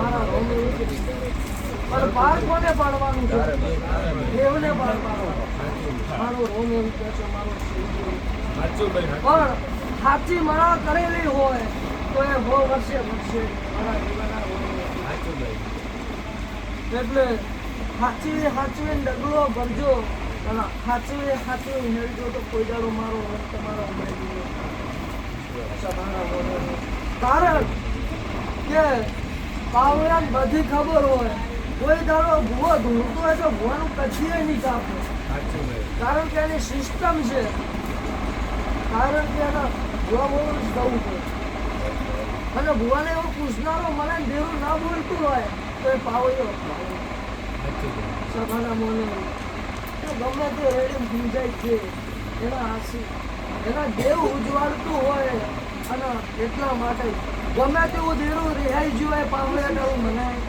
મારા રોમ એવું છે. પણ પાર કોને પાડવાનું છે? દેવને પાર પાડવાનું. મારો રોમ એવું કહે છે, મારો શિવજી. પણ સાચી માળા કરેલી હોય તો એ 100 વર્ષે વધશે મારા જીવનના રોમ. એટલે સાચવીને ડગલો ભરજો, અને સાચવી હેરજો તો કોઈ દાડો મારો રોમ તમારો કારણ કે પાવડિયાને બધી ખબર હોય, કોઈ દાડો ભૂવો ધૂળતો હોય તો ભૂવાનું કચીએ નહીં કાપે. કારણ કે એની સિસ્ટમ છે, કારણ કે એના ભૂવા બહુ જ જવું પડે. અને ભૂવાને એવું પૂછનારો મને દેવું ના બોલતું હોય તો એ પાવડિયો સભાના મોને ગમે તે રેડી ભૂંજાય છે એના હાસી એના દેવ ઉજવાડતું હોય, અને એટલા માટે ગમે તેવું દેરું રિહાઈ ગયું હોય પાવડિયાને એવું મનાય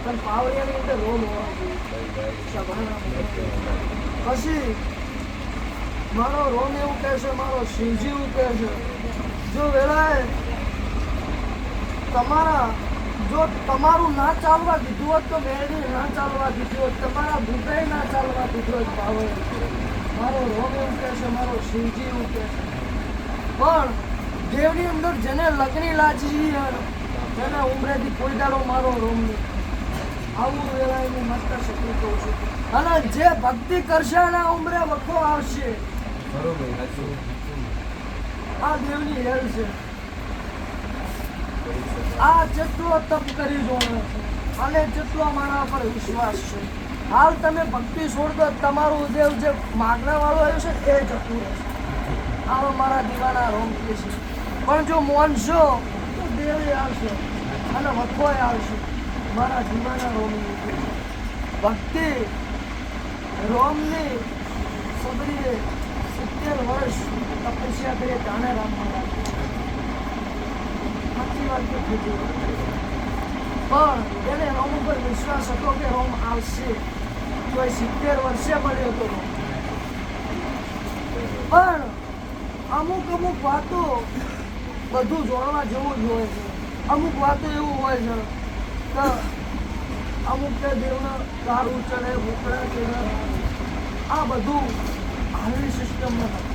પણ પાવડિયાની અંદર રોમ હોવા જોઈએ સભાના. પછી મારો રોમ એવું કહે છે, મારો શિવજી એવું કહે છે, જો વેળાએ તમારું ના ચાલવા દીધું હોત તો મેળી ના ચાલવા દીધું હોત, તમારા ભૂપે ના ચાલવા દીધું હોત પાવડિયા. મારો રોમ એવું કહે છે, મારો શિવજી એવું કહે છે. પણ દેવની અંદર જેને લગ્ની લાજી જેને ઉમરેથી કોઈ દાડો મારો રોમ નહીં. આવું વેળાએની મસ્ત શક્તિ કહું છું. અને જે ભક્તિ કરશે એના ઉમરે વખો આવશે. આ દેવની હેલ છે. આ જેટલો તપ કરી જોવાનો છે અને જેટલો મારા પર વિશ્વાસ છે. હાલ તમે ભક્તિ છોડ દો, તમારું દેવ જે માગણા વાળું આવ્યું છે એ જતું રહેશે. આવો મારા દીવાના રોમ કે છે. પણ જો મોનશો તો દેવ આવશે અને વખોય આવશે. મારા દીવાના રોમની ભક્તિ રોમની સબરીએ 70 વર્ષ તપસ્યા કરીએ જાણે રામ મહારાજ. સાચી વાત તો થઈ. પણ એને રોમ ઉપર વિશ્વાસ હતો કે રોમ આવશે, તો એ 70 વર્ષે મળ્યો હતો રોમ. પણ અમુક વાતો બધું જોડવા જેવું જ હોય છે. અમુક વાતો એવું હોય છે કે અમુક કે દેવને દારૂ ચડે ભૂકડે ચડે, આ બધું હાલની સિસ્ટમમાં નથી.